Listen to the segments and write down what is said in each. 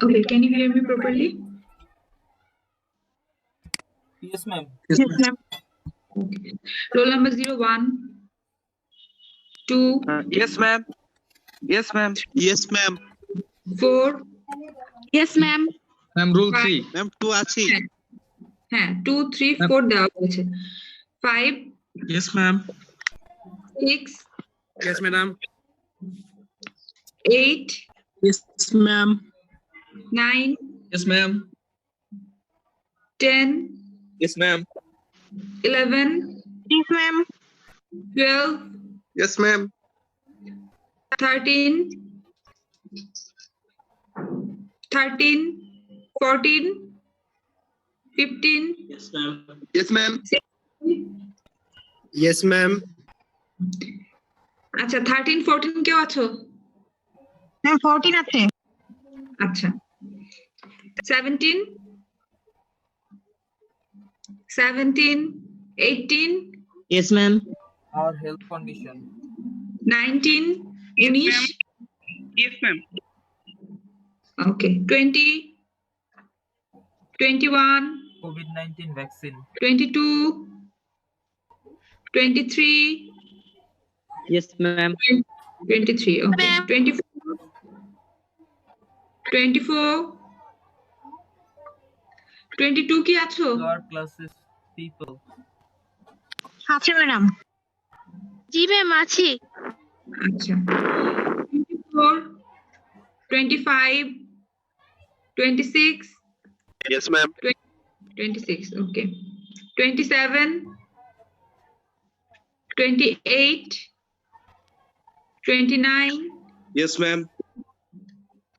Okay, can you hear me properly? Yes, ma'am. Yes, ma'am. Okay. Roll number 01, 2, Yes, ma'am. Yes, ma'am. Yes, ma'am. 4, Yes, ma'am. Ma'am, rule 5, 3. Ma'am, 2 আছি। হ্যাঁ 2, 3, Ma'am. 4 দেওয়া হয়েছে 5, Yes, ma'am. 6, Yes, madam. 8, Yes, ma'am. 9, Yes, ma'am. 10, Yes, ma'am. 11, Yes, ma'am. 12, Yes, ma'am. 13, 14, 15, Yes, ma'am. Yes, ma'am. 16, Yes, ma'am. আচ্ছা 13, 14 কেউ আছো? Ma'am, 14 আছে। আচ্ছা 17, 18, Yes, ma'am. Our health condition. 19, 19, Yes, ma'am. okay 20, 21, COVID-19 vaccine. 22, 23, Yes, ma'am. 23, okay Ma'am. 24, 24, 22 কি আছো? Lower classes people. আছে madam. জি ma'am আছি। আচ্ছা 24, 25, 26, Yes, ma'am. 26, okay 27, 28, 29, Yes, ma'am.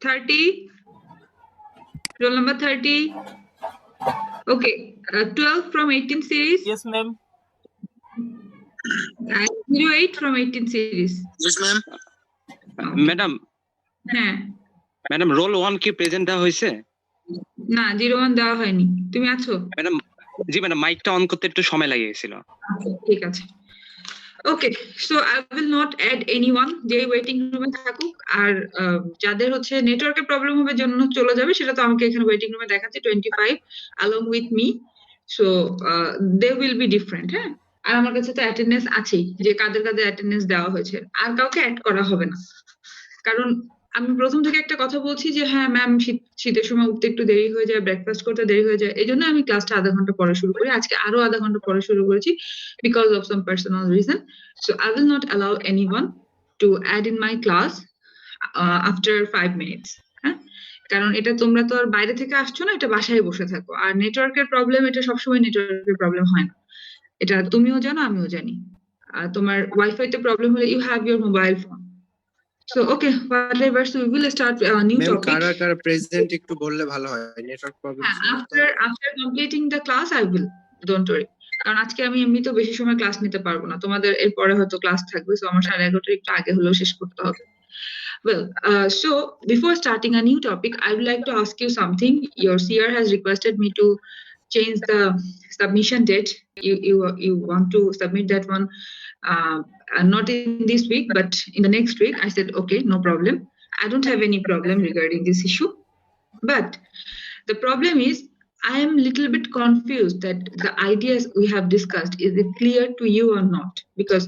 30, roll number 30, okay 12 from 18 series Yes, ma'am. and 08 from 18 series. Yes, ma'am. Madam হ্যাঁ madam roll 1 কি present দেওয়া হয়েছে? না 01 দেওয়া হয়নি, তুমি আছো? ম্যাডাম জি ম্যাডাম মাইকটা অন করতে একটু সময় লাগে গেছিল। ঠিক আছে okay so I will not add anyone যে ওয়েটিং রুমে থাকুক আর যাদের হচ্ছে নেটওয়ার্কের প্রবলেম হবে জন্য চলে যাবে সেটা তো আমাকে এখানে ওয়েটিং রুমে দেখাচ্ছে 25 along with me so they will be different হ্যাঁ আর আমার কাছে তো অ্যাটেন্ডেন্স আছেই যে কাদের কাদের অ্যাটেন্ডেন্স দেওয়া হয়েছে আর কাউকে অ্যাড করা হবে না কারণ আমি প্রথম থেকে একটা কথা বলছি যে হ্যাঁ ম্যাম শীতের সময় উঠতে একটু দেরি হয়ে যায় ব্রেকফাস্ট করতে দেরি হয়ে যায় এই জন্য আমি ক্লাসটা আধা ঘন্টা পরে শুরু করি আজকে আরো আধা ঘন্টা পরে শুরু করেছি because of some personal reason so I will not allow anyone to add in my class after 5 minutes হ্যাঁ কারণ এটা তোমরা তো আর বাইরে থেকে আসছো না এটা বাসায় বসে থাকো আর নেটওয়ার্কের প্রবলেম এটা সবসময় নেটওয়ার্কের প্রবলেম হয় না এটা তুমিও জানো আমিও জানি আর তোমার ওয়াইফাইতে প্রবলেম হলে you have your mobile phone So okay, whatever. So we will start a new Ma'am, topic. কারা প্রেজেন্ট একটু বললে ভালো হয় network problem After completing the class, I will. Don't worry. কারণ আজকে আমি এমনিতেও বেশি সময় ক্লাস নিতে পারবো না তোমাদের এরপরে হয়তো ক্লাস থাকবে সো আমার 11:30 একটু আগে হলেও শেষ করতে হবে well so before starting a new topic I would like to ask you something your CR has requested me to change the submission date you want to submit that one not in this week but in the next week I said okay no problem I don't have any problem regarding this issue but the problem is I am little bit confused that the ideas we have discussed is it clear to you or not because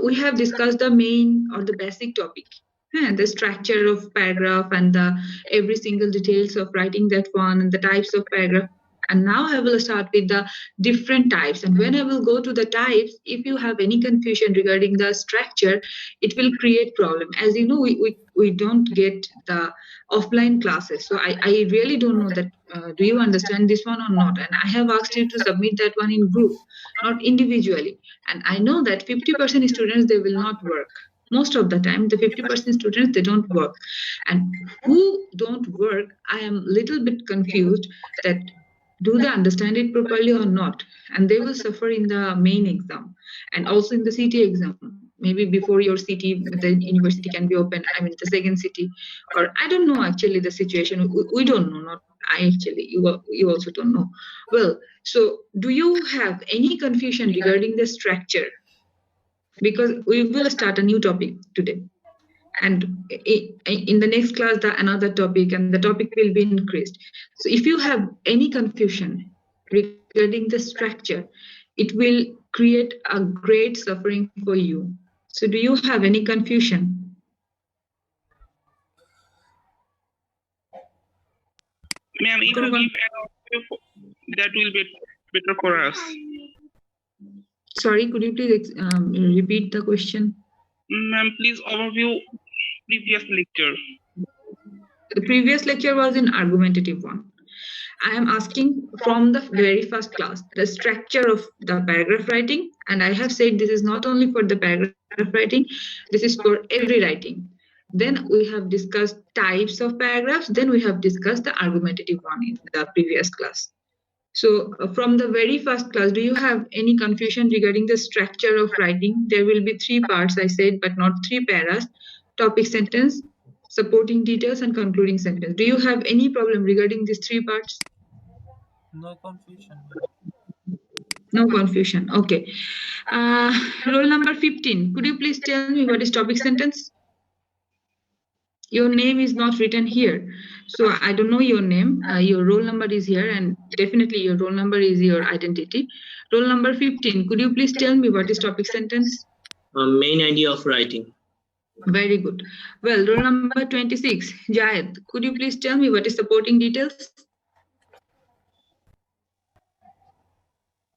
we have discussed the main or the basic topic the structure of paragraph and the every single details of writing that one and the types of paragraph and now I will start with the different types and when I will go to the types if you have any confusion regarding the structure it will create problem as you know we don't get the offline classes so I really don't know that do you understand this one or not and I have asked you to submit that one in group not individually and I know that 50% students they will not work most of the time the 50% students they don't work and who don't work I am little bit confused that do they understand it properly or not and they will suffer in the main exam and also in the CT exam maybe before your CT the university can be open I mean the second CT or I don't know actually the situation we don't know not I actually you also don't know well so do you have any confusion regarding the structure because we will start a new topic today and in the next class another topic, and the topic will be increased. So if you have any confusion regarding the structure, it will create a great suffering for you. So do you have any confusion? Ma'am, if you give an overview, that will be better for us. Sorry, could you please repeat the question? Ma'am, please overview previous lecture. The previous lecture was in argumentative one. I am asking from the very first class, the structure of the paragraph writing, and I have said this is not only for the paragraph writing, this is for every writing. Then we have discussed types of paragraphs, then we have discussed the argumentative one in the previous class. So from the very first class, do you have any confusion regarding the structure of writing? There will be 3 parts, I said, but not 3 paras: topic sentence, supporting details, and concluding sentence. Do you have any problem regarding these 3 parts? No confusion. No confusion. Okay. Roll number 15. Could you please tell me what is topic sentence? Your name is not written here, so I don't know your name. Your roll number is here, and definitely your roll number is your identity. Roll number 15. Could you please tell me what is topic sentence? Main idea of writing. Very good. Well, roll number 26. Jayed, could you please tell me what is supporting details?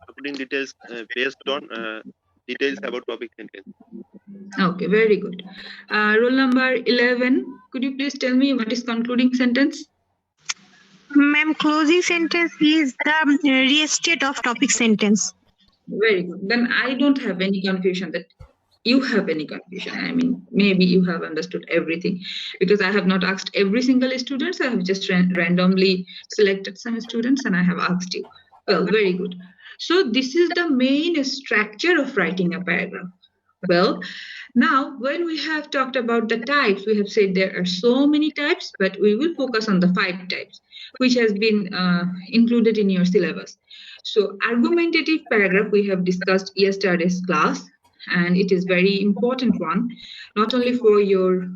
Supporting details based on details about topic sentence. Okay, very good. Roll number 11. Could you please tell me what is concluding sentence? Ma'am, closing sentence is the restate of topic sentence. Very good. Then I don't have any confusion that you have any confusion. I mean, maybe you have understood everything, because I have not asked every single student. I have just randomly selected some students and I have asked you. Well, very good. So this is the main structure of writing a paragraph. Well, now when we have talked about the types, we have said there are so many types, but we will focus on the 5 types, which has been included in your syllabus. So argumentative paragraph we have discussed yesterday's class, and it is very important one, not only for your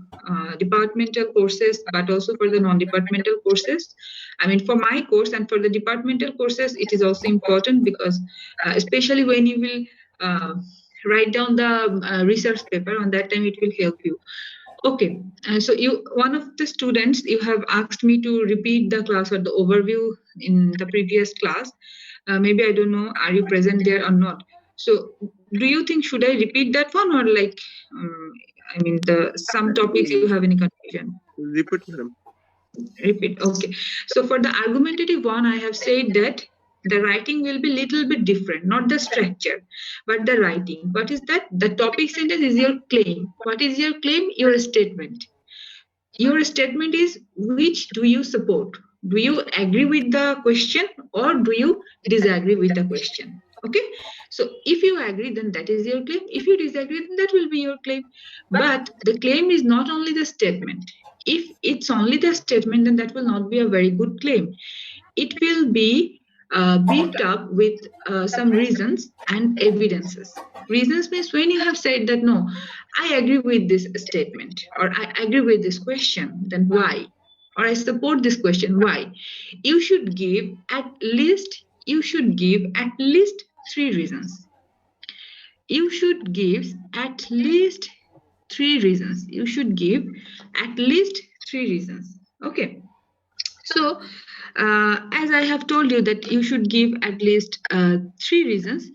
departmental courses, but also for the non-departmental courses. I mean, for my course and for the departmental courses, it is also important because especially when you will write down the research paper, on that time it will help you. Okay, so one of the students, you have asked me to repeat the class or the overview in the previous class. Maybe I don't know, are you present there or not? So do you think should I repeat that one, or like I mean some topics you have any confusion? Repeat, madam. Repeat. Okay. So for the argumentative one, I have said that the writing will be little bit different, not the structure, but the writing. What is that? The topic sentence is your claim. What is your claim? Your statement. Your statement is, which do you support? Do you agree with the question or do you disagree with the question? Okay. So if you agree, then that is your claim. If you disagree, then that will be your claim. But the claim is not only the statement. If it's only the statement, then that will not be a very good claim. It will be beefed up with some reasons and evidences. Reasons means when you have said that, no, I agree with this statement, or I agree with this question, then why? Or I support this question, why? You should give at least 3 reasons. You should give at least 3 reasons. You should give at least 3 reasons. Okay. So, as I have told you that you should give at least 3 reasons,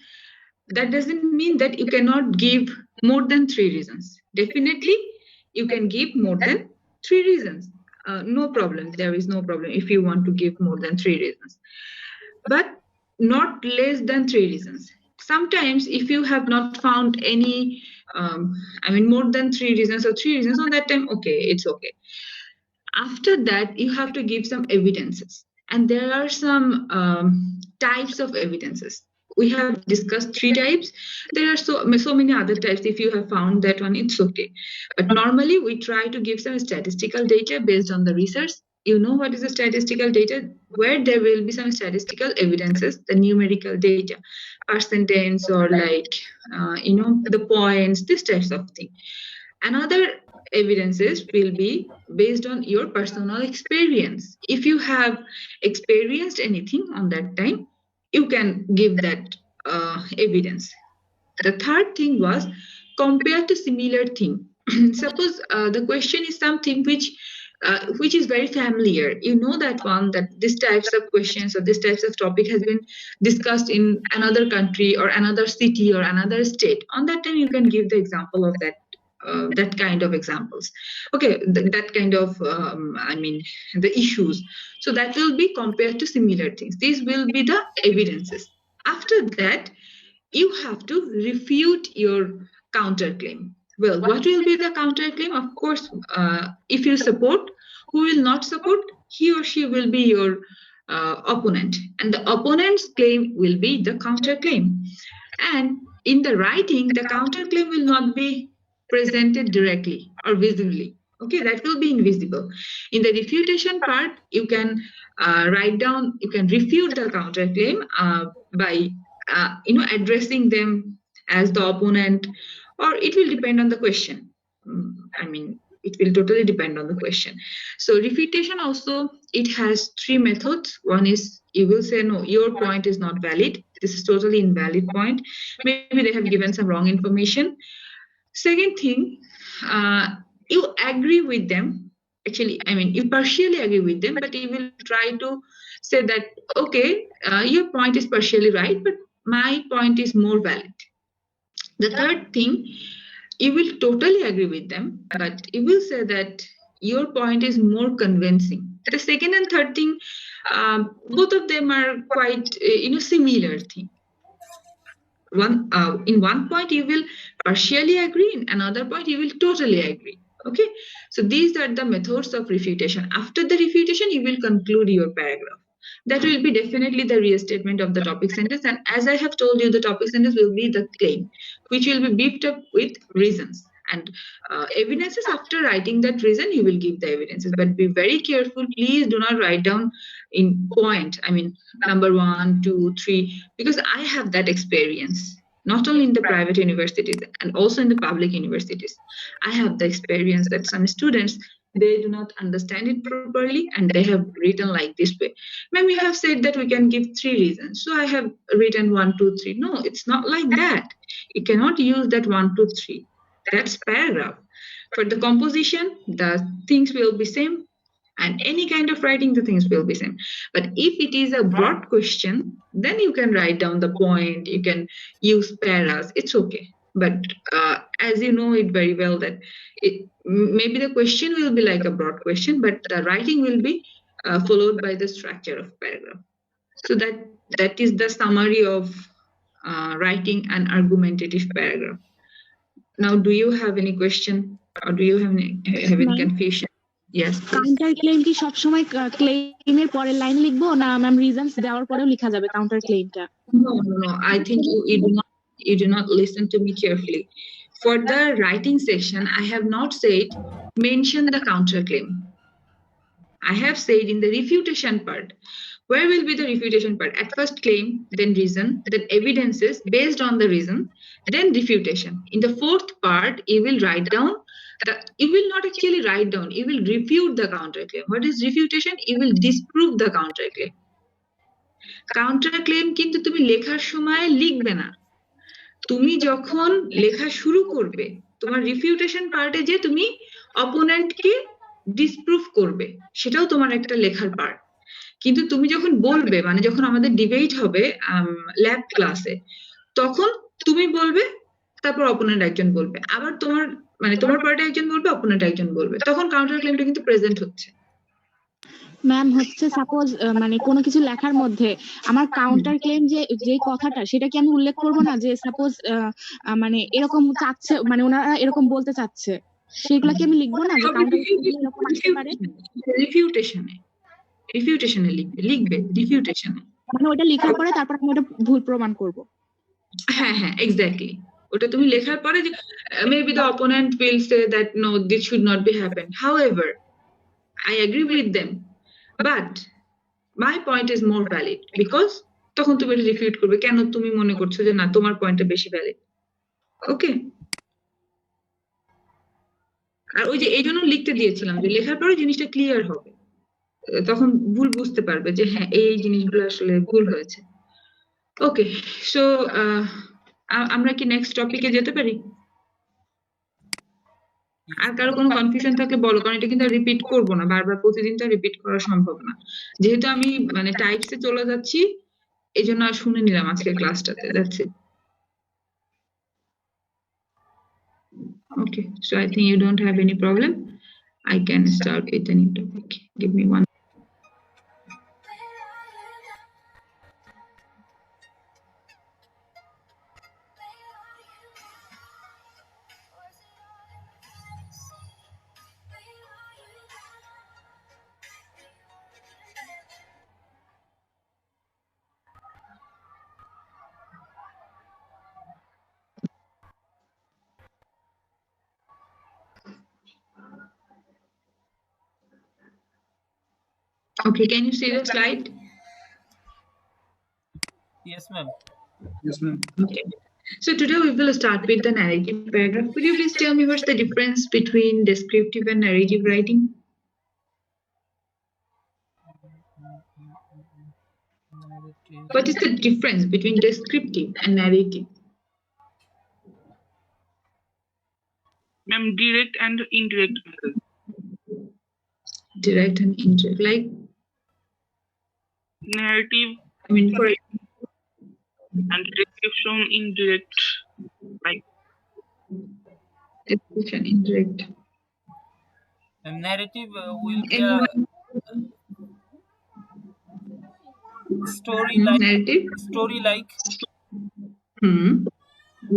that doesn't mean that you cannot give more than 3 reasons. Definitely, you can give more than 3 reasons. No problem. There is no problem if you want to give more than 3 reasons. But not less than 3 reasons. Sometimes if you have not found any, more than 3 reasons or 3 reasons, on that time, okay, it's okay. After that, you have to give some evidences. And there are some types of evidences. We have discussed 3 types. There are so many other types. If you have found that one, it's okay. But normally, we try to give some statistical data based on the research. You know what is the statistical data? Where there will be some statistical evidences, the numerical data, percentage or like, the points, these types of thing. Another evidences will be based on your personal experience. If you have experienced anything on that time, you can give that evidence. The third thing was compare to similar thing. Suppose the question is something which is very familiar. You know that one, that this types of questions or this types of topic has been discussed in another country or another city or another state. On that time, you can give the example of that kind of examples. Okay, that kind of the issues. So that will be compared to similar things. These will be the evidences. After that, you have to refute your counterclaim. Well, what will be the counterclaim? Of course, if you support, who will not support, he or she will be your opponent, and the opponent's claim will be the counterclaim. And in the writing, the counterclaim will not be presented directly or visibly. Okay, that will be invisible. In the refutation part, you can write down, you can refute the counterclaim by addressing them as the opponent, or it will depend on the question. It will totally depend on the question. So refutation also, it has three methods. One is you will say, no, your point is not valid. This is totally invalid point. Maybe they have given some wrong information. Second thing, you agree with them. Actually, you partially agree with them, but you will try to say that, okay, your point is partially right, but my point is more valid. The third thing, you will totally agree with them, but you will say that your point is more convincing. The second and third thing, both of them are quite, similar thing. In one point you will partially agree, in another point you will totally agree. Okay, so these are the methods of refutation. After the refutation, you will conclude your paragraph. That will be definitely the restatement of the topic sentence, and as I have told you, the topic sentence will be the claim, which will be beefed up with reasons and evidences. After writing that reason, you will give the evidences, but be very careful. Please do not write down in point, number 1, 2, 3, because I have that experience, not only in the private universities and also in the public universities. I have the experience that some students, they do not understand it properly and they have written like this way. Ma'am, you have said that we can give 3 reasons, so I have written 1, 2, 3. No, it's not like that. You cannot use that 1, 2, 3. That's paragraph. For the composition, the things will be same, and any kind of writing, the things will be same. But if it is a broad question, then you can write down the point, you can use paras, it's okay. But as you know it very well, that maybe the question will be like a broad question, but the writing will be followed by the structure of paragraph. So that is the summary of writing an argumentative paragraph. Now, do you have any question, or do you have any confusion? Yes. Counter claim কি সব সময় ক্লেমের পরের লাইনে লিখবো, না ma'am reasons দেওয়ার পরেও লেখা যাবে counter ক্লেমটা? No. I think you do not listen to me carefully. For the writing section, I have not said mention the counterclaim. I have said in the refutation part. Where will be the refutation part? At first claim, then reason, then evidences based on the reason, then refutation. In the fourth part, you will write down. You will not actually write down. You will refute the counterclaim. What is refutation? You will disprove the counterclaim. Counterclaim কিন্তু তুমি লেখার সময় লিখবে না। তুমি যখন লেখা শুরু করবে, তোমার রিফিউটেশন পার্টে যে তুমি অপোনেন্টকে ডিসপ্রুভ করবে, সেটাও তোমার একটা লেখার পার্ট। কিন্তু তুমি যখন বলবে, যখন আমাদের ডিবেট হবে ল্যাব ক্লাসে, তখন তুমি বলবে, তারপর অপোনেন্ট একজন বলবে, আবার তোমার পার্টে একজন বলবে, অপোনেন্ট একজন বলবে, তখন কাউন্টার ক্লেমটা কিন্তু প্রেজেন্ট হচ্ছে। ম্যাম হচ্ছে সাপোজ কোনো কিছু লেখার মধ্যে আমার কাউন্টার ক্লেম যে কথাটা, সেটা কি আমি উল্লেখ করব না, যে সাপোজ এরকম চাচ্ছে, ওনারা এরকম বলতে চাচ্ছে, সেগুলো কি আমি লিখবো না যে কাউন্টার এরকম আসতে পারে? রিফিউটেশনে লিখবে রিফিউটেশনে, ওটা লেখার পরে তারপর আমি ওটা ভুল প্রমাণ করব। হ্যাঁ, এক্স্যাক্টলি। ওটা তুমি লেখার পরে maybe the opponent will say that no, this should not be happen. However, I agree with them, but my point is more valid, because তখন তুমি এটা রিফিউট করবে, কেন তুমি মনে করছো যে না তোমার পয়েন্টটা বেশি ভ্যালিড। ওকে, আর ওই যে এই জন্য লিখতে দিয়েছিলাম যে লেখার পরে জিনিসটা ক্লিয়ার হবে, তখন ভুল বুঝতে পারবে যে হ্যাঁ এই জিনিসগুলো আসলে ভুল হয়েছে। ওকে, সো আমরা কি নেক্সট টপিকে যেতে পারি? আর কারো কোনো কনফিউশন থাকলে বলো, কারণ এটা কিন্তু রিপিট করবো না, বারবার প্রতিদিন তো রিপিট করা সম্ভব না। যেহেতু আমি মানে টাইপসে চলে যাচ্ছি, এই জন্য আর শুনে নিলাম আজকের ক্লাসটাতে। That's it. Okay, so I think you don't have any problem. I can start with a new topic. Give me one. Okay, can you see the slide? Yes, ma'am. Yes, ma'am. Okay. So today we will start with the narrative paragraph. Could you please tell me what's the difference between descriptive and narrative writing? What is the difference between descriptive and narrative? Ma'am, direct and indirect method. Direct and indirect. Like, Narrative I mean, for and description indirect. Like description, indirect. Narrative will be a Anyone? story Narrative? like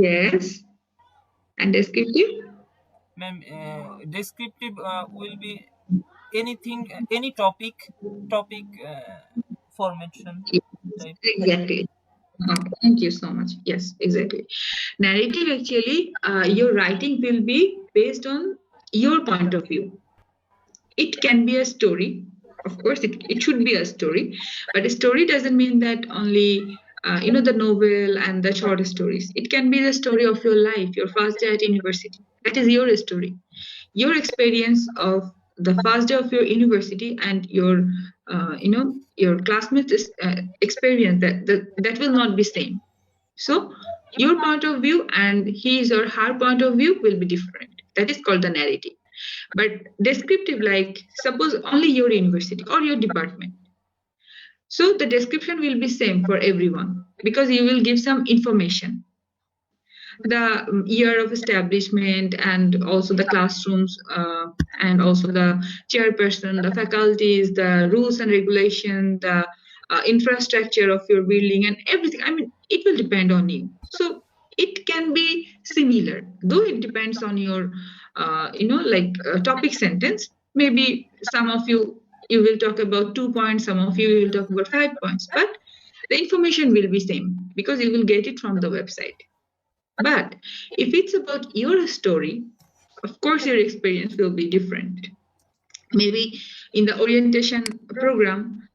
Yes. And descriptive? ma'am. Descriptive will be anything, any topic formation type. Exactly. Okay, thank you so much. Yes, exactly. Narrative actually, your writing will be based on your point of view. It can be a story. Of course, it should be a story. But a story doesn't mean that only, the novel and the short stories. It can be the story of your life, your first day at university. That is your story. Your experience of the first day of your university and your, your classmates' experience, that will not be same. So your point of view and his or her point of view will be different. That is called the narrative. But descriptive, like suppose only your university or your department. So the description will be same for everyone because you will give some information. The year of establishment and also the classrooms and also the chairperson, the faculties, the rules and regulation, the infrastructure of your building and everything. I mean, it will depend on you. So it can be similar, though it depends on your, topic sentence. Maybe some of you will talk about 2 points, some of you will talk about 5 points, but the information will be same because you will get it from the website. But if it's about your story, of course, your experience will be different. Maybe in the orientation program,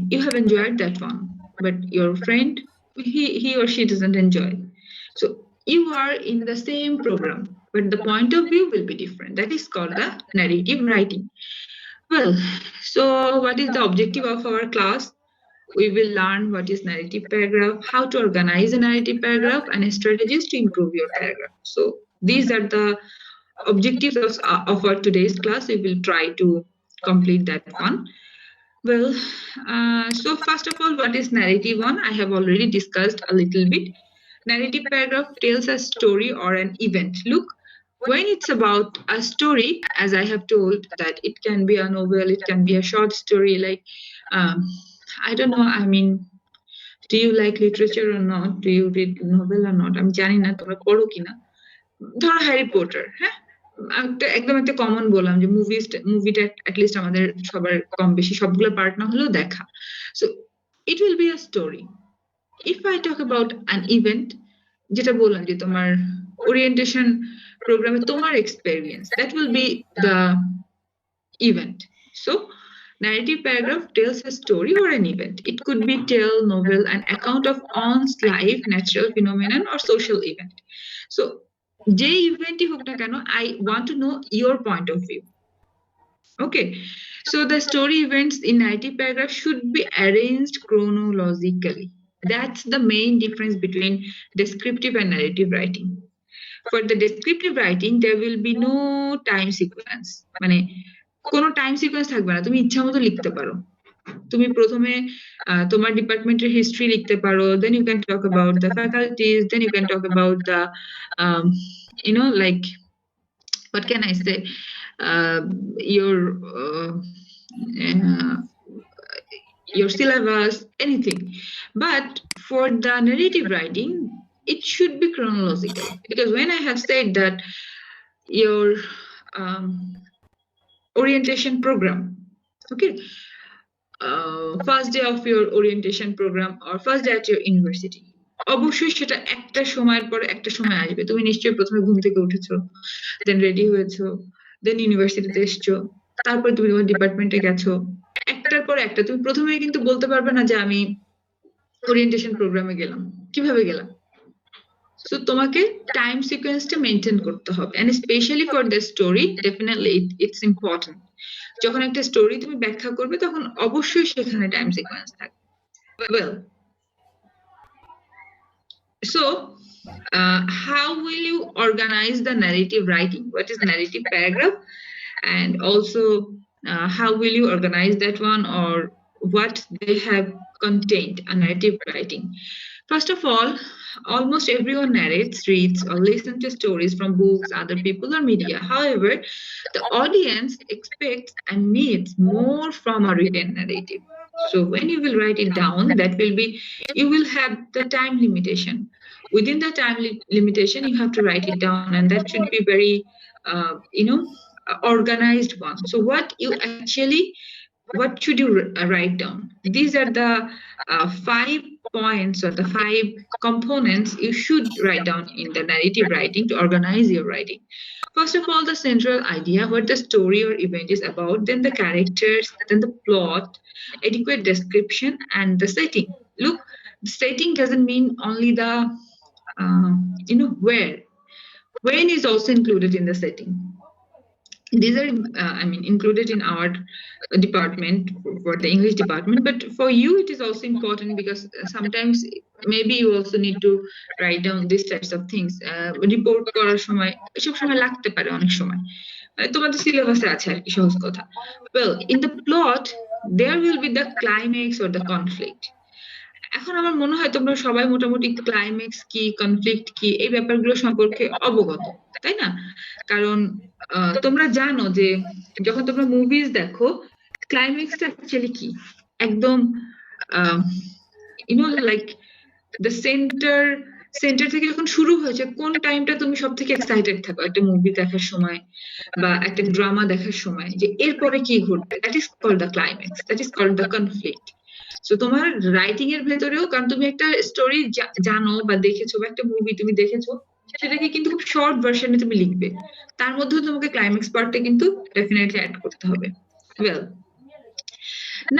you have enjoyed that one, but your friend, he or she doesn't enjoy. So you are in the same program, but the point of view will be different. That is called the narrative writing. Well, so what is the objective of our class? We will learn what is narrative paragraph, how to organize a narrative paragraph, and strategies to improve your paragraph. So these are the objectives of our today's class. We will try to complete that one. Well, so first of all, what is narrative one? I have already discussed a little bit. Narrative paragraph tells a story or an event. Look, when it's about a story, as I have told, that it can be a novel, it can be a short story, like, I don't know, I mean, do you like literature or not? Do you read novel or not? আমি জানি না তোমরা পড়ো কিনা। ধরো Harry Potter, হ্যাঁ, একদম একটা কমন বললাম যে মুভিটা অ্যাটলিস্ট আমাদের সবার কম বেশি সবগুলো পার্ট না হলেও দেখা। So it will be a story. If I talk about an event, যেটা বললাম যে তোমার ওরিয়েন্টেশন প্রোগ্রামে তোমার experience, that will be the event. So narrative paragraph tells a story or an event. It could be tale, novel, an account of one's life, natural phenomenon, or social event. So যে ইভেন্টই হোক না কেন, I want to know your point of view. Okay, so the story events in narrative paragraph should be arranged chronologically. That's the main difference between descriptive and narrative writing. For the descriptive writing, there will be no time sequence. মানে কোনো time sequence থাকবে না, তুমি ইচ্ছা মতো লিখতে পারো। তুমি প্রথমে তোমার ডিপার্টমেন্টের হিস্ট্রি লিখতে পারো, then you can talk about the faculties, then you can talk about the you know, like, what can I say, your syllabus, anything. But for the narrative writing, it should be chronological, because when I have said that your orientation program, okay, first day of your orientation program or first day at your university, অবশ্যই সেটা একটা সময়ের পর একটা সময় আসবে। তুমি নিশ্চয়ই প্রথমে ঘুম থেকে উঠেছো, দেন রেডি হয়েছো, দেন ইউনিভার্সিটিতে এসছো, তারপর তুমি তোমার ডিপার্টমেন্টে গেছো, একটার পর একটা। তুমি প্রথমে কিন্তু বলতে পারবে না যে আমি ওরিয়েন্টেশন প্রোগ্রামে গেলাম, কিভাবে গেলাম। সো তোমাকে টাইম সিকোয়েন্সটা মেনটেন করতে হবে, and specially for the story definitely it's important. যখন একটা স্টোরি তুমি ব্যাখ্যা করবে তখন অবশ্যই সেখানে টাইম সিকোয়েন্স থাকবে। Well, so how will you organize the narrative writing? What is narrative paragraph? And also how will you organize that one, or what they have contained a narrative writing? First of all, almost everyone narrates, reads, or listens to stories from books, other people, or media. However, the audience expects and needs more from a written narrative. So when you will write it down, that will be, you will have the time limitation. Within the time limitation, you have to write it down, and that should be very, organized one. So what should you write down? These are the 5 points or the 5 components you should write down in the narrative writing to organize your writing. First of all, the central idea, what the story or event is about, then the characters, then the plot, adequate description, and the setting. Look, the setting doesn't mean only the where. When is also included in the setting. These are included in our department, for the English department, but for you it is also important, because sometimes maybe you also need to write down these types of things. Report করার সময় এসব সময় লাগতে পারে, অনেক সময় তোমাদের সিলেবাসে আছে আর কি, সহজ কথা। Well, in the plot there will be the climax or the conflict. এখন আমার মনে হয় তোমরা সবাই মোটামুটি ক্লাইম্যাক্স কি, কনফ্লিক্ট কি, এই ব্যাপারগুলো সম্পর্কে অবগত, তাই না? কারণ তোমরা জানো যে যখন তোমরা মুভিজ দেখো, ক্লাইম্যাক্সটা অ্যাকচুয়ালি কি, একদম লাইক দ্য সেন্টার থেকে যখন শুরু হয়েছে, কোন টাইমটা তুমি সব থেকে এক্সাইটেড থাকো একটা মুভি দেখার সময় বা একটা ড্রামা দেখার সময়, যে এরপরে কি ঘটবে, that is called the climax, that is called the conflict. So তোমার রাইটিং এর ভেতরেও, কারণ তুমি একটা স্টোরি জানো বা দেখেছো, বা একটা মুভি তুমি দেখেছো, সেটাকে কিন্তু খুব শর্ট ভার্সনে তুমি লিখবে, তার মধ্যেও তোমাকে ক্লাইম্যাক্স পার্টটা কিন্তু ডেফিনেটলি অ্যাড করতে হবে। Well,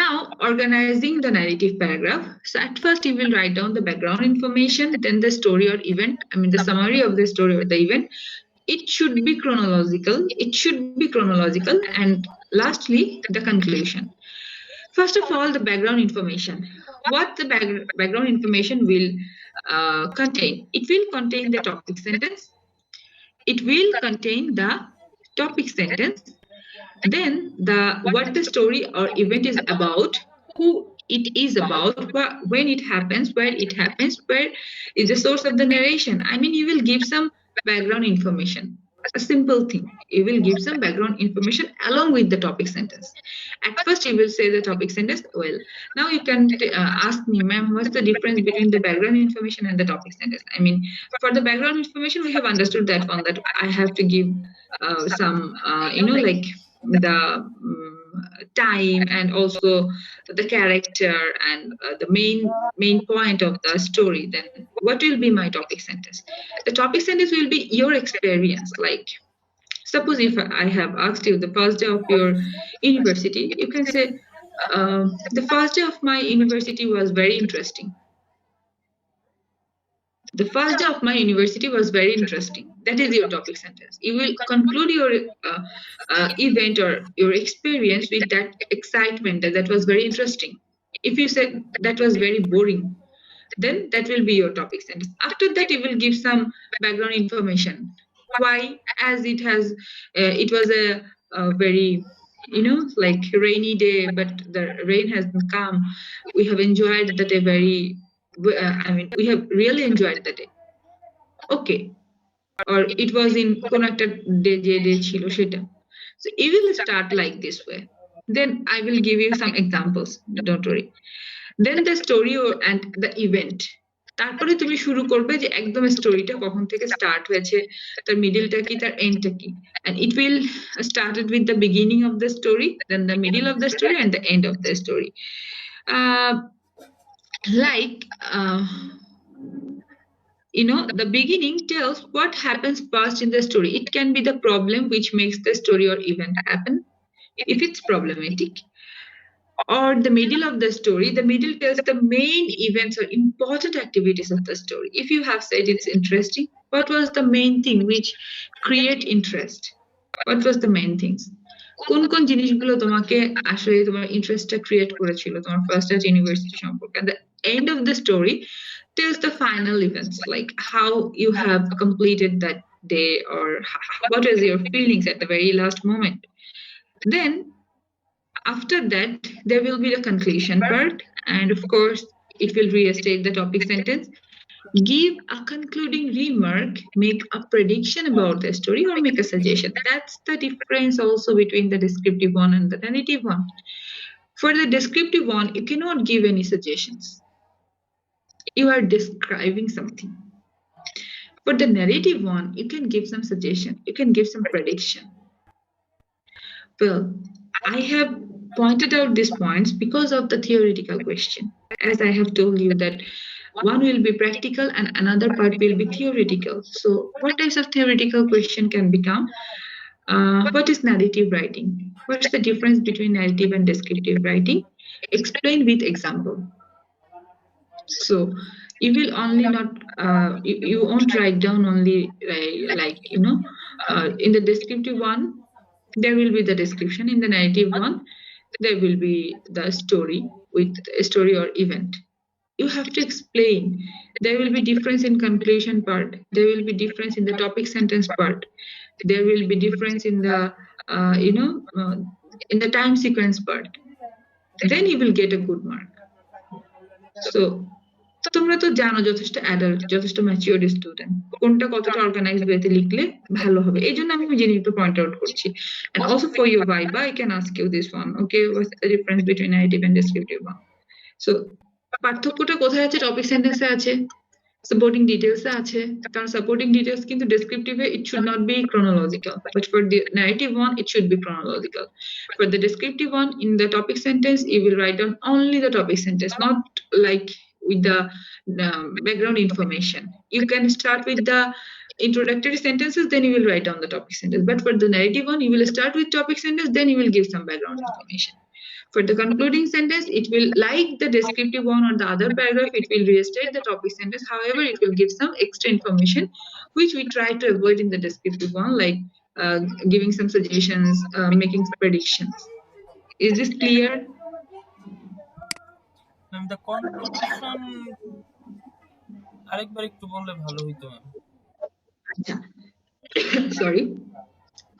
now organizing the narrative paragraph. So at first you will write down the background information, then the story or event, the summary of the story or the event. It should be chronological, and lastly the conclusion. First of all, the background information. What the background information will contain? It will contain the topic sentence. It will contain the topic sentence. Then what the story or event is about, who it is about, when it happens, where it happens, where is the source of the narration. You will give some background information. A simple thing. You will give some background information along with the topic sentence. At first, you will say the topic sentence. Well, now you can ask me, ma'am, what's the difference between the background information and the topic sentence? For the background information, we have understood that one, that I have to give some, like the time, and also the character, and the main point of the story. Then what will be my topic sentence? The topic sentence will be your experience. Like, suppose if I have asked you the first day of your university, you can say the first day of my university was very interesting. The first day of my university was very interesting. That is your topic sentence. You will conclude your event or your experience with that excitement that was very interesting. If you said that was very boring, then that will be your topic sentence. After that, you will give some background information. Why? As it was a very, like rainy day, but the rain hasn't come. We have enjoyed the day we have really enjoyed the day. Okay. Or it was in কোন একটা day ছিল সেটা. So you will start like this way. Then I will give you some examples. Don't worry. Then the story and the event. তারপরে তুমি শুরু করবে যে একদম স্টোরিটা কখন থেকে স্টার্ট হয়েছে, তার মিডলটা কি, তার এন্ডটা কি, and it will started with the beginning of the story, then the middle of the story and the end of the story. The beginning tells what happens first in the story. It can be the problem which makes the story or event happen if it's problematic. Or the middle of the story, the middle tells the main events or important activities of the story. If you have said it's interesting, what was the main thing which create interest? What was the main things? কোন জিনিসগুলো তোমাকে আসলে তোমার ইন্টারেস্টটা create করেছিল তোমার first year university সম্পর্কে? And the end of the story tells the final events, like how you have completed that day or what was your feelings at the very last moment. Then after that, there will be the conclusion part, and of course, it will restate the topic sentence, give a concluding remark, make a prediction about the story, or make a suggestion. That's the difference also between the descriptive one and the narrative one. For the descriptive one, you cannot give any suggestions. You are describing something. For the narrative one, you can give some suggestion, you can give some prediction. Well, I have pointed out these points because of the theoretical question. As I have told you that one will be practical and another part will be theoretical. So what types of theoretical question can become? What is narrative writing? What's the difference between narrative and descriptive writing? Explain with example. So you will only not, you won't write down only in the descriptive one, there will be the description. In the narrative one, there will be the story with a story or event. You have to explain. There will be difference in conclusion part. There will be difference in the topic sentence part. There will be difference in the, in the time sequence part. Then you will get a good mark. So, তোমরা তো জানো যথেষ্ট adult, যথেষ্ট mature student, কোনটা কতটা organised ওয়েতে লিখলে ভালো হবে, এই জন্য আমি জিনিসটা পয়েন্ট আউট করছি। And also for your viva, I can ask you this one. Okay, what's the difference between narrative and descriptive one? So পার্থক্যটা কোথায় আছে? টপিক সেন্টেন্সে আছে, সাপোর্টিং ডিটেইলসে আছে। কারণ সাপোর্টিং ডিটেইলস কিন্তু ডেসক্রিপটিভে it should not be chronological, but for the narrative one it should be chronological. For the descriptive one, in the topic sentence you will write down only the topic sentence, not like with the background information. You can start with the introductory sentences, then you will write down the topic sentence. But for the narrative one, you will start with topic sentence, then you will give some background information. For the concluding sentence, it will, like the descriptive one or the other paragraph, it will restate the topic sentence. However, it will give some extra information, which we try to avoid in the descriptive one, like giving some suggestions, making predictions. Is this clear? The conclusion আরেকবার একটু বললে ভালো হইতো ma'am. Sorry,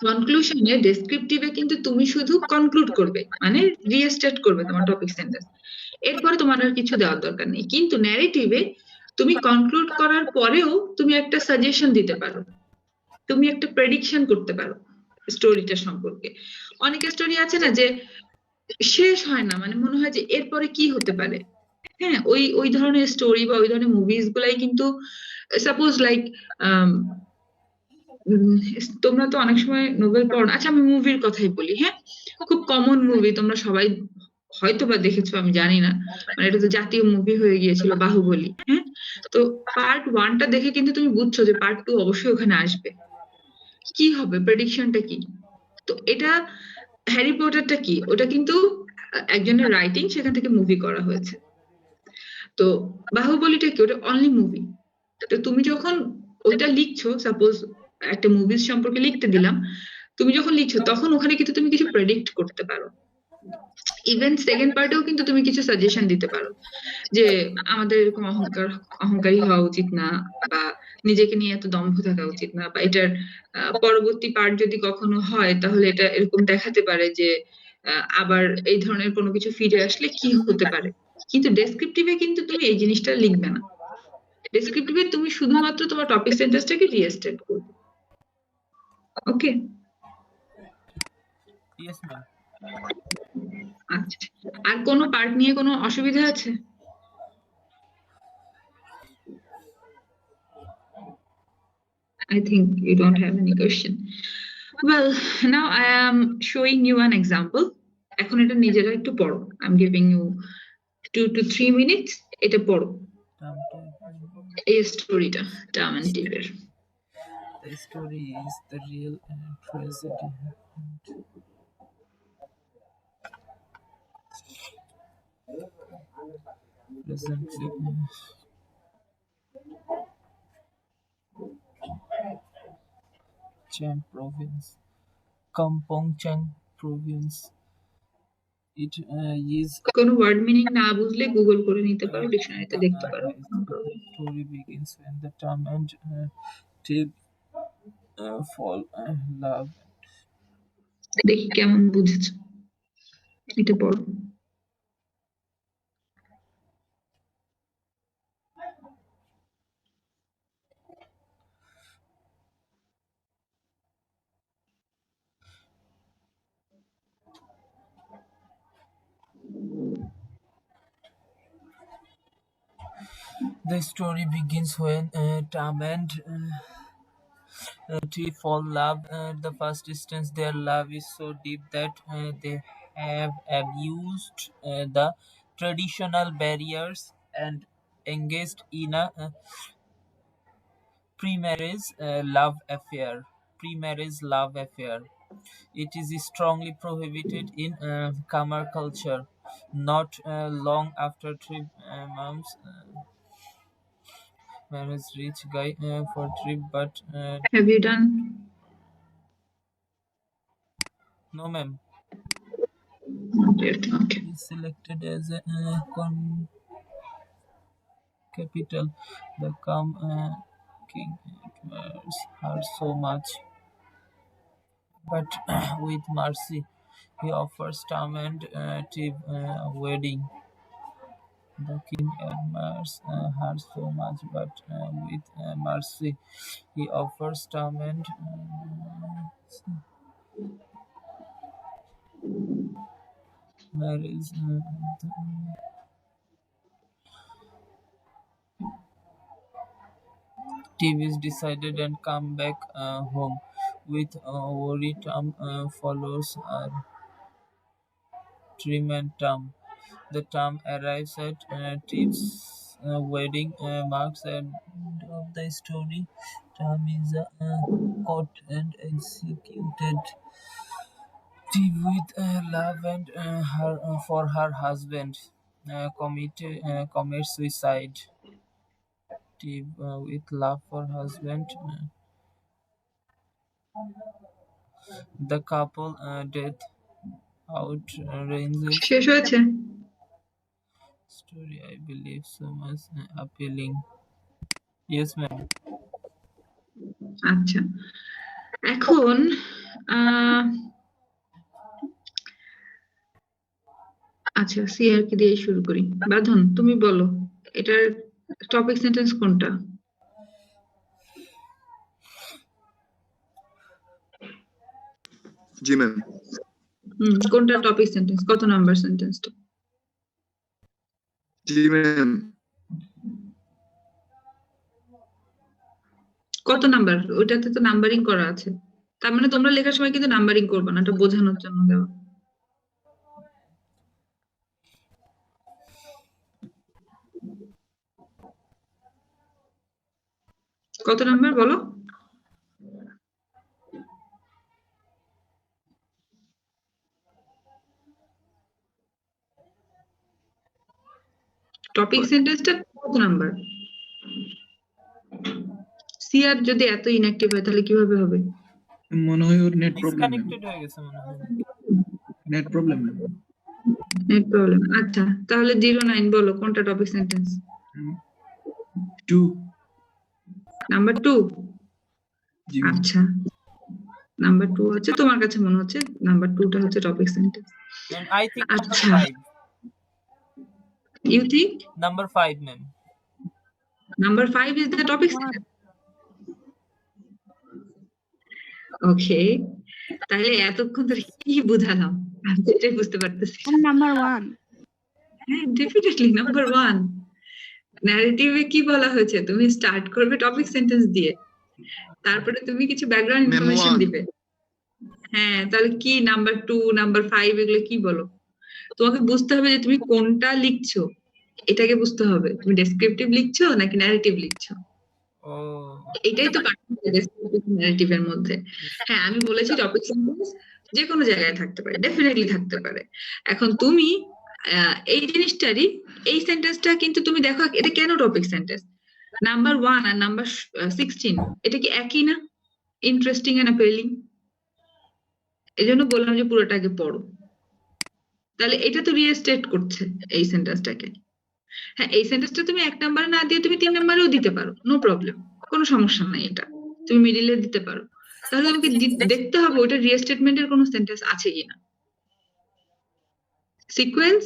কনক্লুশনে ডেসক্রিপটিভে কিন্তু তুমি শুধু conclude করবে, মানে রিস্টেট করবে তোমার টপিক সেন্টেন্স, এরপরে তোমার আর কিছু দেওয়ার দরকার নেই। কিন্তু ন্যারেটিভে তুমি কনক্লুড করার পরেও তুমি একটা সাজেশন দিতে পারো, তুমি একটা প্রেডিকশন করতে পারো স্টোরিটা সম্পর্কে। অনেক স্টোরি আছে না যে শেষ হয় না, মানে মনে হয় যে এরপরে কি হতে পারে। হ্যাঁ, ওই ধরনের স্টোরি বা ওই ধরনের মুভিজ গুলাই কিন্তু, সাপোজ লাইক তোমরা তো অনেক সময় নোবেল পড়ো। আচ্ছা, আমি মুভির কথাই বলি। হ্যাঁ, খুব কমন মুভি, তোমরা সবাই হয়তো বা দেখেছো, আমি জানি না, মানে এটা তো জাতীয় মুভি হয়ে গিয়েছিল, বাহুবলী। হ্যাঁ, তো পার্ট 1টা দেখে কিন্তু তুমি বুঝছো যে পার্ট 2 অবশ্যই ওখানে আসবে। কি হবে, প্রেডিকশনটা কি? তো এটা হ্যারি পটারটা কি, ওটা কিন্তু একজনের রাইটিং, সেখান থেকে মুভি করা হয়েছে। তো বাহুবলীটা কি, ওটা অনলি মুভি। তো তুমি যখন ওইটা লিখছো, সাপোজ একটা মুভিজ সম্পর্কে লিখতে দিলাম, তুমি যখন লিখছো তখন ওখানে কিন্তু তুমি কিছু প্রেডিক্ট করতে পারো। ইভেন সেকেন্ড পার্টেও কিন্তু তুমি কিছু সাজেশন দিতে পারো যে আমাদের এরকম অহংকারী হওয়া উচিত না, বা নিজেকে নিয়ে এত দম্ভ থাকা উচিত না, বা এটার পরবর্তী পার্ট যদি কখনো হয় তাহলে এটা এরকম দেখাতে পারে যে আবার এই ধরনের কোনো কিছু ফিরে আসলে কি হতে পারে। কিন্তু ডেসক্রিপটিভে কিন্তু তুমি এই জিনিসটা লিখবে না। ডেসক্রিপটিভে তুমি শুধুমাত্র তোমার টপিক সেন্টেন্সটাকে রিস্টেট করবে। ওকে, ইয়েস ম্যাম। আচ্ছা। আর কোনো পার্ট নিয়ে কোনো অসুবিধা আছে? I think you don't have any question. Well, now I am showing you an example. এখন এটা নিজেরা একটু পড়ো। I'm giving you 2 to 3 minutes. এটা পড়ো। এই স্টোরিটা টার্ম এন্ড টিপের। The story is the real and tragedy. Presently, Chang province, Kampong Chang province. It is কোনো ওয়ার্ড মিনিং না বুঝলে গুগল করে নিতে পারো, ডিকশনারিতে দেখতে পারো। the story begins when the Tom and Tig fall in love. দেখি কেমন বুঝেছো। এটা পড়ো। The story begins when Tom and Tig fall in love. At the first instance, their love is so deep that they have abused the traditional barriers and engaged in a pre-marriage love affair. It is strongly prohibited in Khmer culture. Not long after Trip mom's marriage reached Guy for Trip, but Have you done? no ma'am. Not yet. Okay. Is selected as a capital. The king admires her so much, but with mercy, he offers Tom and Tiv a wedding. The king admires her so much, but with mercy, he offers Tom and marriage. Tiv is decided and come back home. With worry, Tom follows her. Trim and Tom. The Tom arrives at Tiv's wedding, marks the end of the story. Tom is caught and executed. Tiv, with love and her for her husband, commits suicide. Tiv, with love for husband, the couple death outranges শেষ হয়েছে? story. I believe so much appealing. Yes, ma'am. আচ্ছা, এখন আচ্ছা CR কে দিয়ে শুরু করি। বাঁধন, তুমি বলো এটার টপিক সেন্টেন্স কোনটা? জি ম্যাম। কোনটা টপিক সেন্টেন্স? কত নাম্বার সেন্টেন্সটা? জি ম্যাম। কত নাম্বার? ওটাতে তো নাম্বারিং করা আছে। তার মানে তোমরা লেখার সময় কিন্তু নাম্বারিং করবে না, এটা বোঝানোর জন্য দেওয়া। কত নাম্বার বলো? টপিক সেন্টেন্সটা কত নাম্বার? সিআর যদি এত ইনঅ্যাক্টিভ হয় তাহলে কিভাবে হবে? মনে হয় ওর নেট প্রবলেম ডিসকানেক্টেড হয়ে গেছে মনে হয়। Net problem net problem. আচ্ছা, তাহলে 09 বলো কোনটা টপিক সেন্টেন্স? 2 নাম্বার 2। জি ম্যাম আচ্ছা, নাম্বার 2 হচ্ছে তোমার কাছে মনে হচ্ছে নাম্বার 2টা হচ্ছে topic sentence. Ma'am I think number আচ্ছা, 5, you think number 5 ma'am. Number 5 is the topic sentence? Okay, তাহলে এতক্ষণ ধরে কি বুঝালাম আমি তো এটাই বুঝতে পারতেছি না। নাম্বার 1 হ্যাঁ, ডেফিনেটলি নাম্বার 1। ন্যারেটিভে কি বলা হয়েছে? তুমি স্টার্ট করবে টপিক সেন্টেন্স দিয়ে, তারপরে তুমি কিছু ব্যাকগ্রাউন্ড ইনফরমেশন দিবে। হ্যাঁ, তাহলে কি নাম্বার 2 নাম্বার 5 এগুলো কি বলো? তোমাকে বুঝতে হবে যে তুমি কোনটা লিখছো, এটাকে বুঝতে হবে তুমি ডেসক্রিপটিভ লিখছো নাকি ন্যারেটিভ লিখছো। ও এটাই তো পার্থক্য ডেসক্রিপটিভ ন্যারেটিভের মধ্যে। হ্যাঁ, আমি বলেছি টপিক সেন্টেন্স যে কোনো জায়গায় থাকতে পারে, ডেফিনেটলি থাকতে পারে। এখন তুমি এই জিনিসটারই এই সেন্টেন্সটা কিন্তু তুমি দেখো এটা কেন টপিক সেন্টেন্স। নাম্বার 1 আর নাম্বার 16 এটা কি একই না? Interesting and appealing. এজন্য বললাম যে পুরোটা আগে পড়ো। তাহলে এটা তো রিস্টেট করছে এই সেন্টেন্সটাকে। হ্যাঁ, এই সেন্টেন্সটা তুমি 1 নাম্বারে না দিয়ে তুমি 3 নাম্বারেও দিতে পারো, নো প্রবলেম, কোনো সমস্যা নাই। এটা তুমি মিডিলে দিতে পারো। তাহলে তোমাকে দেখতে হবে ওটা রিস্টেটমেন্টের কোনো সেন্টেন্স আছে কিনা। সিকোয়েন্স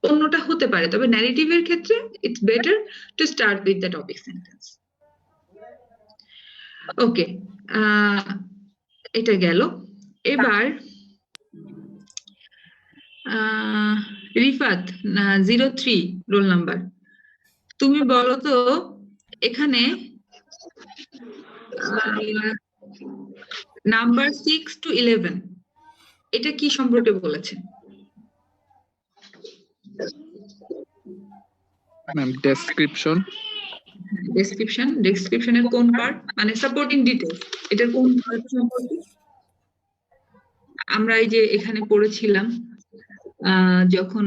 অন্যটা হতে পারে, তবে ন্যারেটিভের ক্ষেত্রে it's better to start with the topic sentence. Okay, এটা গেল। এবার রিফাত 03 রোল নাম্বার, তুমি বলো তো এখানে নাম্বার 6 to 11 এটা কি সম্পর্কে বলেছে? ম্যাম ডেসক্রিপশনের কোন পার্ট, মানে সাপোর্টিং ডিটেইলস এটার কোন পার্ট সম্পর্কে? আমরা এই যে এখানে পড়েছিলাম যখন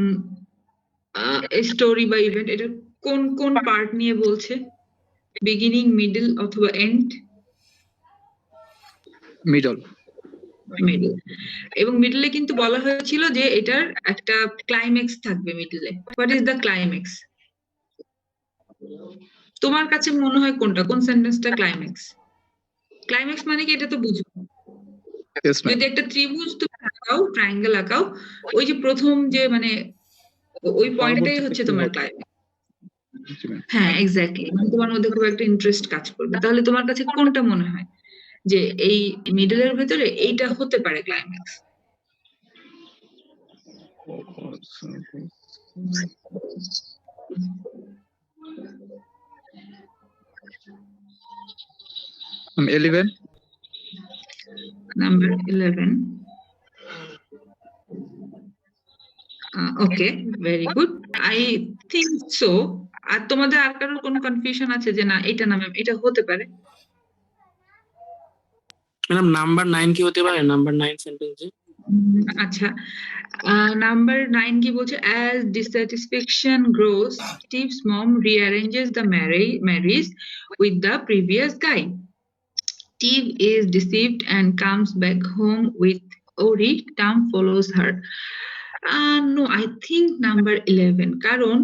স্টোরি বা ইভেন্ট এটা কোন কোন পার্ট নিয়ে বলছে? বিগিনিং, মিডল অথবা এন্ড? Middle middle. এবং মিডলে কিন্তু বলা হয়েছিল যে এটার একটা ক্লাইম্যাক্স থাকবে মিডলে। What is the climax? তোমার কাছে মনে হয় কোনটা, কোন সেন্টেন্সটা ক্লাইম্যাক্স? ক্লাইম্যাক্স মানে কি এটা তো বুঝো। ইয়েস ম্যাম যদি একটা ত্রিভুজ তুমি আঁকাও, ট্রায়াঙ্গেল আঁকাও, ওই যে প্রথম যে মানে ওই পয়েন্টটাই হচ্ছে তোমার ক্লাইম্যাক্স। জি ম্যাম হ্যাঁ, এক্স্যাক্টলি, মানে তোমার মধ্যে খুব একটা ইন্টারেস্ট কাজ করবে। তাহলে তোমার কাছে কোনটা মনে হয় যে এই মিডলের ভেতরে এইটা হতে পারে climax? Ma'am 11 number 11। Okay, very good, I think so. আর তোমাদের আর কারোর কোনো কনফিউশন আছে যে না এটা না ম্যাম এটা হতে পারে? ম্যাডাম নাম্বার 9 কি হতে পারে? নাম্বার 9 সেন্টেন্সে আচ্ছা, নাম্বার 9 কি বলছে? as dissatisfaction grows, Steve's mom rearranges the marriage with the previous guy. Steve is deceived and comes back home with Ori. Tom follows her. No, I think number 11, কারণ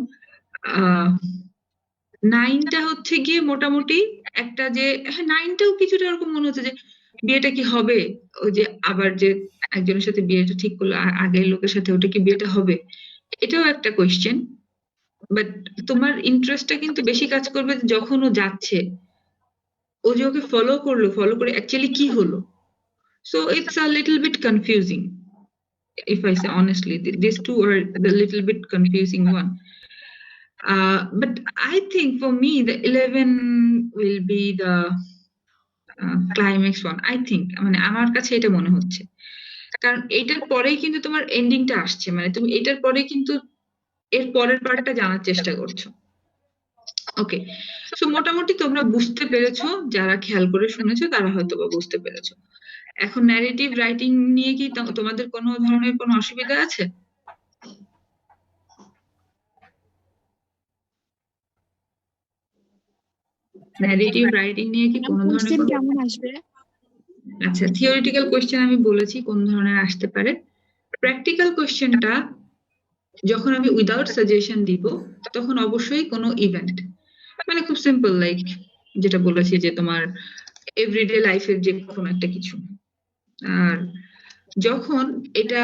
9টা হচ্ছে গিয়ে মোটামুটি একটা যে, হ্যাঁ 9টাও কিছুটা এরকম মনে হচ্ছে যে বিয়েটা কি হবে, ওই যে আবার যে একজনের সাথে বিয়েটা ঠিক করলো আগের লোকের সাথে, ওটা কি বিয়েটা হবে, এটাও একটা কোয়েশ্চেন। বাট তোমার ইন্টারেস্টটা কিন্তু বেশি কাজ করবে যখন ও যাচ্ছে, ও যে ওকে ফলো করে অ্যাকচুয়ালি কি হলো। So it's a little bit confusing if I say honestly. These two are the little bit confusing one. But I think for me the 11 will be the climax one. I think, মানে আমার কাছে এটা মনে হচ্ছে, কারণ এটার পরেই কিন্তু তোমার এন্ডিংটা আসছে, মানে তুমি এটার পরেই কিন্তু এর পরের পার্টটা জানার চেষ্টা করছো। ওকে, সো মোটামুটি তোমরা বুঝতে পেরেছো, যারা খেয়াল করে শুনেছো তারা হয়তো বা বুঝতে পেরেছো। এখন ন্যারেটিভ রাইটিং নিয়ে কি তোমাদের কোনো ধরনের কোনো অসুবিধা আছে? ন্যারেটিভ রাইটিং নিয়ে কি কোনো ধরনের কোশ্চেন কোনো কেমন আসবে? আচ্ছা থিওরিটিক্যাল কোশ্চেন আমি বলেছি কোন ধরনের আসতে পারে। প্র্যাকটিক্যাল কোশ্চেনটা যখন আমি উইদাউট সাজেশন দিব তখন অবশ্যই কোনো ইভেন্ট, মানে খুব সিম্পল, লাইক যেটা বলেছি যে তোমার এভরিডে লাইফের যে কোনো একটা কিছু। আর যখন এটা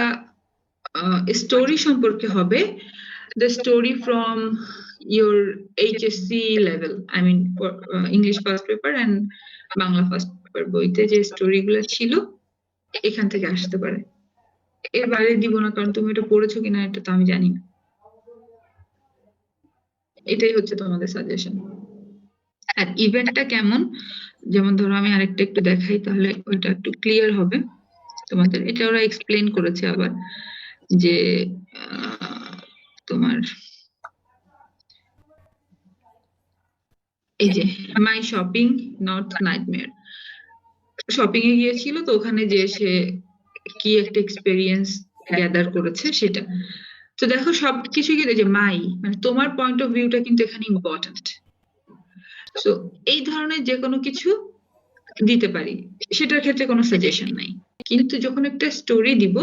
স্টোরি সম্পর্কে হবে, the story from your HSC level, I mean English first paper and Bangla first paper বইতে যে স্টোরি গুলো ছিল এখান থেকে আসতে পারে। এর বাইরে দিব না, কারণ তুমি এটা পড়েছো কিনা এটা তো আমি জানি না। এটাই হচ্ছে তোমাদের সাজেশন। আর ইভেন্টটা কেমন, যেমন ধরো আমি আরেকটা একটু দেখাই তাহলে ওইটা একটু ক্লিয়ার হবে তোমাদের। এটা ওরা এক্সপ্লেন করেছে আবার যে তোমার এই যে মাই শপিং নট নাইটমেয়ার, শপিং এ গিয়েছিল তো ওখানে যে সে কি একটা এক্সপেরিয়েন্স গ্যাদার করেছে সেটা। তো দেখো সবকিছু কি যে মাই মানে তোমার পয়েন্ট অফ ভিউটা কিন্তু এখানে ইম্পর্টেন্ট। সো এই ধরনের যে কোনো কিছু দিতে পারি, সেটার ক্ষেত্রে কোনো সাজেশন নাই। কিন্তু যখন একটা স্টোরি দিব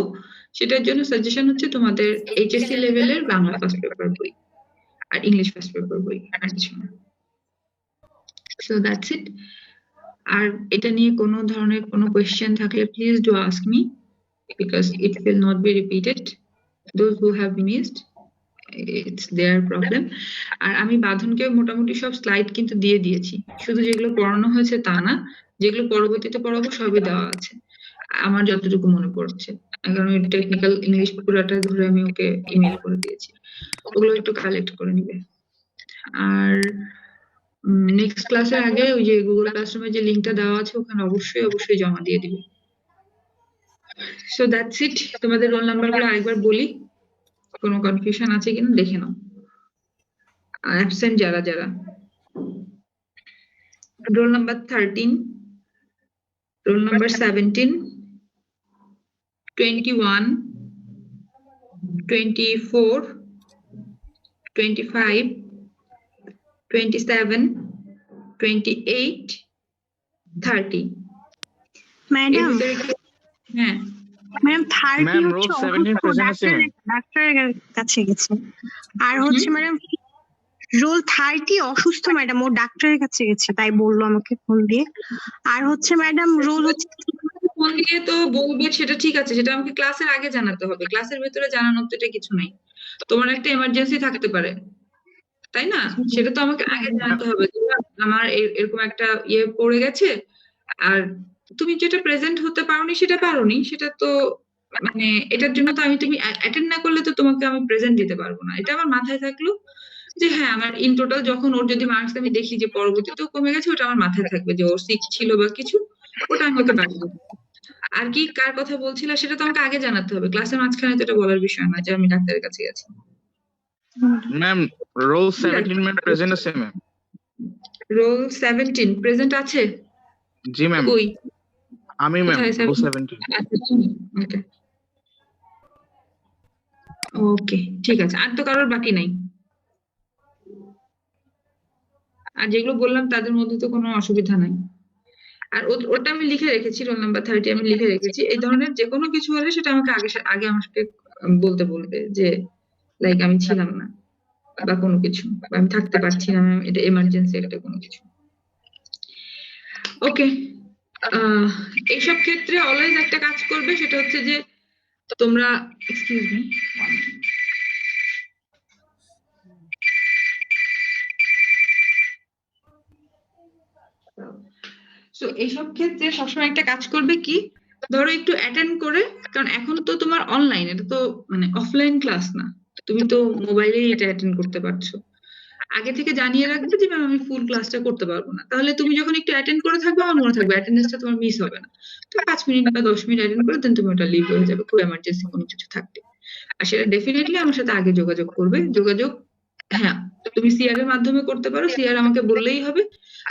সেটার জন্য সাজেশন হচ্ছে তোমাদের এইচএসসি লেভেলের বাংলা ফার্স্ট পেপার বই আর ইংলিশ ফার্স্ট পেপার বই, আর কিছু না। So that's it. আর এটা নিয়ে কোনো ধরনের কোনো কোয়েশ্চেন থাকলে please do ask me, because it will not be repeated. Those who have missed it's their problem. আর আমি বাঁধনকে মোটামুটি সব স্লাইড কিন্তু দিয়ে দিয়েছি, শুধু যেগুলো পড়ানো হয়েছে তা না, যেগুলো পরবর্তীতে পড়াবো সবই দেওয়া আছে আমার যতটুকু মনে পড়ছে, কারণ ওই টেকনিক্যাল ইংলিশ পুরোটা ধরে আমি ওকে ইমেল করে দিয়েছি, ওগুলো একটু কালেক্ট করে নিবে। আর নেক্সট ক্লাসের আগে ওই যে গুগল ক্লাসরুমে যে লিংকটা দেওয়া আছে ওখানে অবশ্যই অবশ্যই জমা দিয়ে দিবে। So that's it. তোমাদের রোল নাম্বারগুলো আরেকবার বলি, কোনো কনফিউশন আছে কিনা দেখে নাও। অ্যাবসেন্ট যারা যারা, roll number 13, roll number 17, 21, 24, 25, 27, 28, 30। Madam হ্যাঁ ম্যাম 30 Ma'am, হচ্ছে row 17 present আছে, ma'am. ডাক্তারের কাছে গেছে। আর হচ্ছে ম্যাডাম রোল 30 অসুস্থ ম্যাডাম, ও ডাক্তারের কাছে গেছে তাই বললো আমাকে ফোন দিয়ে। আর হচ্ছে ম্যাডাম রোল হচ্ছে ফোন দিয়ে তো বলবে সেটা ঠিক আছে, সেটা আমাকে ক্লাসের আগে জানাতে হবে, ক্লাসের ভেতরে জানানোর তো এটা কিছু নাই। তোমার একটা এমার্জেন্সি থাকতে পারে তাই না, সেটা তো আমাকে আগে জানাতে হবে যে আমার এরকম একটা ইয়ে পড়ে গেছে। আর তুমি যেটা প্রেজেন্ট হতে পারোনি সেটা পারোনি, সেটা তো মানে এটার জন্য তো আমি তুমি অ্যাটেন্ড না করলে তো তোমাকে আমি প্রেজেন্ট দিতে পারবো না। এটা আমার মাথায় থাকলো যে হ্যাঁ আমার ইন টোটাল যখন ওর যদি মার্কস আমি দেখি যে পরবর্তীতেও কমে গেছে, ওটা আমার মাথায় থাকবে যে ওর সিক ছিল বা কিছু, ওটা আমি ওকে বাড়িয়ে দেবো। আর কি কার কথা বলছিলা সেটা তো আমাকে আগে জানাতে হবে, ক্লাসের মাঝখানে তো এটা বলার বিষয় না যে আমি ডাক্তারের কাছে গেছি। Ma'am, row 17 ma'am present আছে ma'am. রোল 17 প্রেজেন্ট আছে? জি ma'am. কই আমি ma'am, কোথায় row 17? 17. আচ্ছা ওকে ওকে ঠিক আছে। আর তো কারোর বাকি নাই, আর যেগুলো বললাম তাদের মধ্যে তো কোনো অসুবিধা নাই। আর ওটা আমি লিখে রেখেছি, রোল নাম্বার 30 আমি লিখে রেখেছি। এই ধরনের যে কোনো কিছু হলে সেটা আমাকে আগে আমাকে বলতে বলবে যে লাইক আমি ছিলাম না বা কোনো কিছু, বা আমি থাকতে পারছি না, এটা এমার্জেন্সি একটা কোনো কিছু। ওকে, এইসব ক্ষেত্রে অলওয়েজ একটা কাজ করবে, সেটা হচ্ছে যে তোমরা এক্সকিউজ মি, সো এইসব ক্ষেত্রে সবসময় একটা কাজ করবে কি, ধরো একটু অ্যাটেন্ড করে, কারণ এখন তো তোমার অনলাইন, এটা তো মানে অফলাইন ক্লাস না, তুমি তো মোবাইলেই এটা অ্যাটেন্ড করতে পারছো। আগে থেকে জানিয়ে রাখবে যে ম্যাম আমি ফুল ক্লাসটা করতে পারবো না, তাহলে তুমি যখন একটু অ্যাটেন্ড করে থাকবে আমার মনে থাকবে, অ্যাটেন্ডেন্সটা তোমার মিস হবে না। তো 5 মিনিট বা 10 মিনিট অ্যাটেন্ড করে দেন তুমি ওটা লিভ হয়ে যাবে, খুব এমার্জেন্সি কোনো কিছু থাকলে। আর সেটা ডেফিনেটলি আমার সাথে আগে যোগাযোগ করবে। যোগাযোগ হ্যাঁ তুমি সিআর এর মাধ্যমে করতে পারো, সিআর আমাকে বললেই হবে,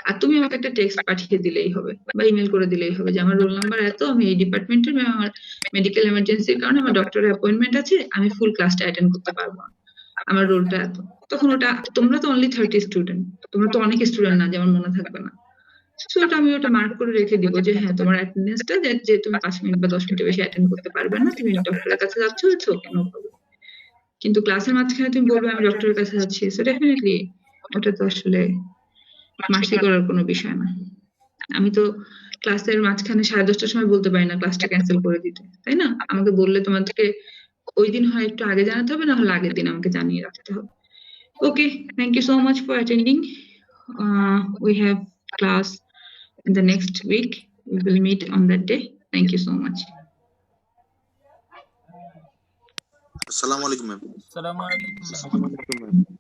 আর তুমি আমাকে একটা টেক্সট পাঠিয়ে দিলেই হবে বা ইমেল করে দিলেই হবে যে আমার রোল নাম্বার এত, আমি এই ডিপার্টমেন্টের, ম্যাম আমার মেডিকেল এমার্জেন্সির কারণে আমার ডক্টরের অ্যাপয়েন্টমেন্ট আছে, আমি ফুল ক্লাসটা অ্যাটেন্ড করতে পারবো না। আমার রোলটা এত, তখন ওটা তোমরা তো অনলি 30 স্টুডেন্ট, তোমরা তো অনেক স্টুডেন্ট না যে আমার মনে থাকবে না। সো ওটা আমি ওটা মার্ক করে রেখে দিব যে হ্যাঁ তোমার অ্যাটেন্ডেন্সটা যে তুমি 5 মিনিট বা 10 মিনিটের বেশি অ্যাটেন্ড করতে পারবে না, তুমি ডক্টরের কাছে যাচ্ছ, ইটস ওকে, নো প্রবলেম। কিন্তু ক্লাসের মাঝখানে তুমি বলবে আমি ডক্টরের কাছে যাচ্ছি, সো ডেফিনেটলি ওটা তো আসলে মার্সি করার কোনো বিষয় না। আমি তো ক্লাসের মাঝখানে 10:30টার সময় বলতে পারি না ক্লাসটা ক্যান্সেল করে দিতে, তাই না? আমাকে বললে তোমাদেরকে ওই দিন হয় একটু আগে জানাতে হবে, না হলে আগের দিন আমাকে জানিয়ে রাখতে হবে। Okay, thank you so much for attending. We have class in the next week. We will meet on that day. Thank you so much. Assalamu alaikum, ma'am. Assalamu alaikum, ma'am.